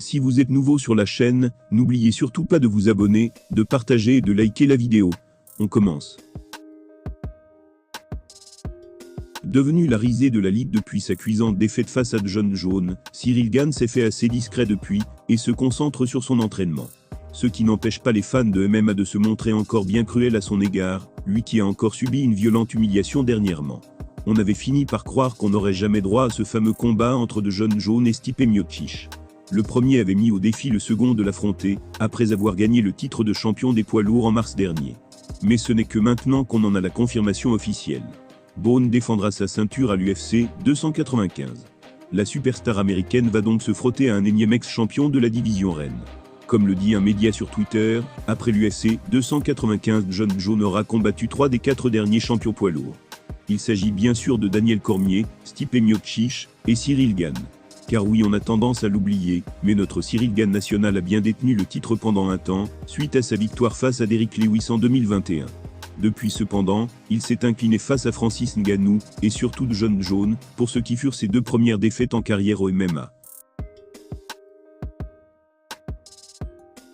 Si vous êtes nouveau sur la chaîne, n'oubliez surtout pas de vous abonner, de partager et de liker la vidéo. On commence. Devenu la risée de la Ligue depuis sa cuisante défaite face à Jon Jones, Ciryl Gane s'est fait assez discret depuis, et se concentre sur son entraînement. Ce qui n'empêche pas les fans de MMA de se montrer encore bien cruels à son égard, lui qui a encore subi une violente humiliation dernièrement. On avait fini par croire qu'on n'aurait jamais droit à ce fameux combat entre Jon Jones et Stipe Miocic. Le premier avait mis au défi le second de l'affronter, après avoir gagné le titre de champion des poids lourds en mars dernier. Mais ce n'est que maintenant qu'on en a la confirmation officielle. Bones défendra sa ceinture à l'UFC 295. La superstar américaine va donc se frotter à un énième ex-champion de la division reine. Comme le dit un média sur Twitter, après l'UFC 295, Jon Jones aura combattu 3 des 4 derniers champions poids lourds. Il s'agit bien sûr de Daniel Cormier, Stipe Miocic et Ciryl Gane. Car oui, on a tendance à l'oublier, mais notre Ciryl Gane national a bien détenu le titre pendant un temps, suite à sa victoire face à Derrick Lewis en 2021. Depuis cependant, il s'est incliné face à Francis Ngannou, et surtout de Jon Jones, pour ce qui furent ses 2 premières défaites en carrière au MMA.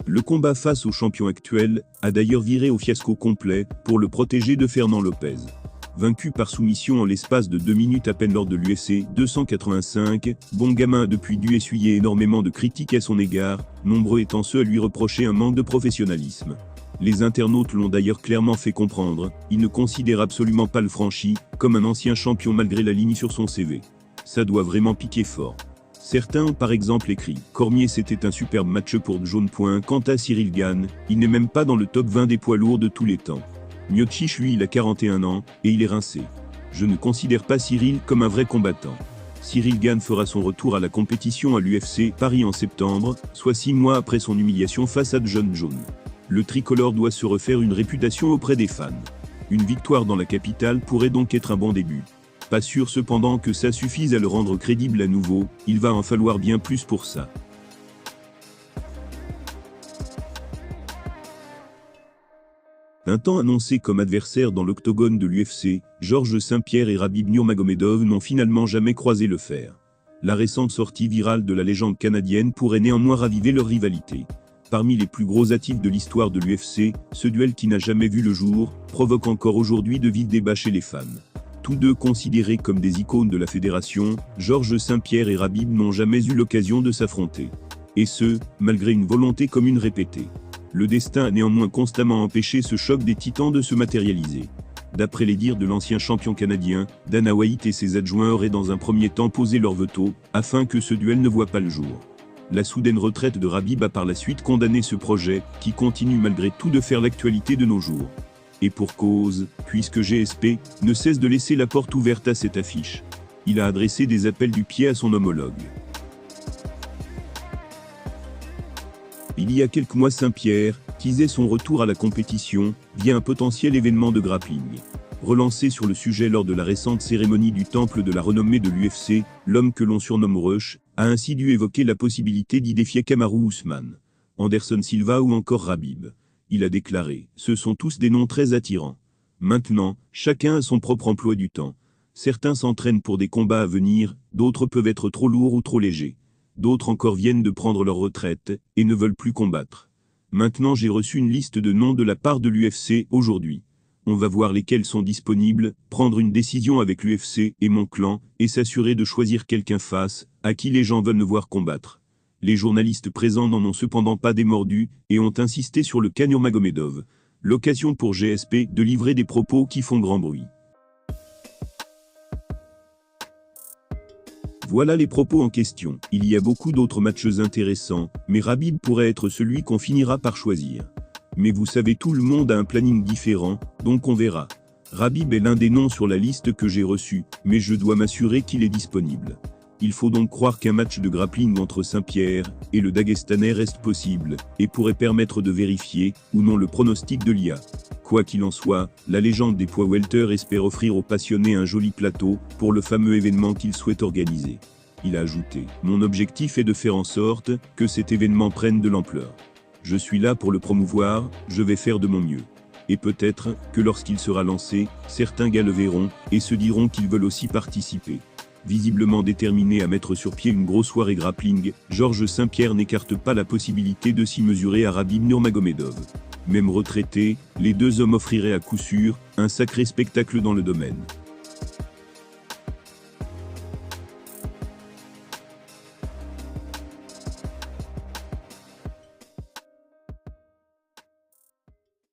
Le combat face au champion actuel a d'ailleurs viré au fiasco complet pour le protégé de Fernand Lopez. Vaincu par soumission en l'espace de 2 minutes à peine lors de l'UFC 285, Bon Gamin a depuis dû essuyer énormément de critiques à son égard, nombreux étant ceux à lui reprocher un manque de professionnalisme. Les internautes l'ont d'ailleurs clairement fait comprendre, il ne considère absolument pas le franchi comme un ancien champion malgré la ligne sur son CV. Ça doit vraiment piquer fort. Certains ont par exemple écrit « Cormier c'était un superbe match pour Jon. Quant à Ciryl Gane, il n'est même pas dans le top 20 des poids lourds de tous les temps. Miocic lui il a 41 ans, et il est rincé. Je ne considère pas Ciryl comme un vrai combattant. » Ciryl Gane fera son retour à la compétition à l'UFC Paris en septembre, soit 6 mois après son humiliation face à Jon Jones. Le tricolore doit se refaire une réputation auprès des fans. Une victoire dans la capitale pourrait donc être un bon début. Pas sûr cependant que ça suffise à le rendre crédible à nouveau, il va en falloir bien plus pour ça. Un temps annoncé comme adversaires dans l'octogone de l'UFC, Georges St-Pierre et Khabib Nurmagomedov n'ont finalement jamais croisé le fer. La récente sortie virale de la légende canadienne pourrait néanmoins raviver leur rivalité. Parmi les plus gros hâtifs de l'histoire de l'UFC, ce duel qui n'a jamais vu le jour, provoque encore aujourd'hui de vifs débats chez les fans. Tous deux considérés comme des icônes de la fédération, Georges St-Pierre et Khabib n'ont jamais eu l'occasion de s'affronter. Et ce, malgré une volonté commune répétée. Le destin a néanmoins constamment empêché ce choc des titans de se matérialiser. D'après les dires de l'ancien champion canadien, Dana White et ses adjoints auraient dans un premier temps posé leur veto, afin que ce duel ne voie pas le jour. La soudaine retraite de Khabib a par la suite condamné ce projet, qui continue malgré tout de faire l'actualité de nos jours. Et pour cause, puisque GSP ne cesse de laisser la porte ouverte à cette affiche. Il a adressé des appels du pied à son homologue. Il y a quelques mois, St-Pierre teasait son retour à la compétition via un potentiel événement de grappling. Relancé sur le sujet lors de la récente cérémonie du temple de la renommée de l'UFC, l'homme que l'on surnomme Rush a ainsi dû évoquer la possibilité d'y défier Kamaru Usman, Anderson Silva ou encore Khabib. Il a déclaré « Ce sont tous des noms très attirants. Maintenant, chacun a son propre emploi du temps. Certains s'entraînent pour des combats à venir, d'autres peuvent être trop lourds ou trop légers. D'autres encore viennent de prendre leur retraite et ne veulent plus combattre. Maintenant j'ai reçu une liste de noms de la part de l'UFC aujourd'hui. On va voir lesquels sont disponibles, prendre une décision avec l'UFC et mon clan, et s'assurer de choisir quelqu'un face, à qui les gens veulent me voir combattre. » Les journalistes présents n'en ont cependant pas démordu, et ont insisté sur le cas Nurmagomedov. L'occasion pour GSP de livrer des propos qui font grand bruit. Voilà les propos en question. Il y a beaucoup d'autres matchs intéressants, mais Khabib pourrait être celui qu'on finira par choisir. Mais vous savez, tout le monde a un planning différent, donc on verra. Khabib est l'un des noms sur la liste que j'ai reçue, mais je dois m'assurer qu'il est disponible. Il faut donc croire qu'un match de grappling entre St-Pierre et le Dagestanais reste possible, et pourrait permettre de vérifier, ou non, le pronostic de l'IA. Quoi qu'il en soit, la légende des poids welter espère offrir aux passionnés un joli plateau, pour le fameux événement qu'il souhaite organiser. Il a ajouté « Mon objectif est de faire en sorte que cet événement prenne de l'ampleur. Je suis là pour le promouvoir, je vais faire de mon mieux. Et peut-être que lorsqu'il sera lancé, certains gars le verront, et se diront qu'ils veulent aussi participer. Visiblement déterminé à mettre sur pied une grosse soirée grappling, Georges St-Pierre n'écarte pas la possibilité de s'y mesurer à Khabib Nurmagomedov. Même retraités, les deux hommes offriraient à coup sûr un sacré spectacle dans le domaine.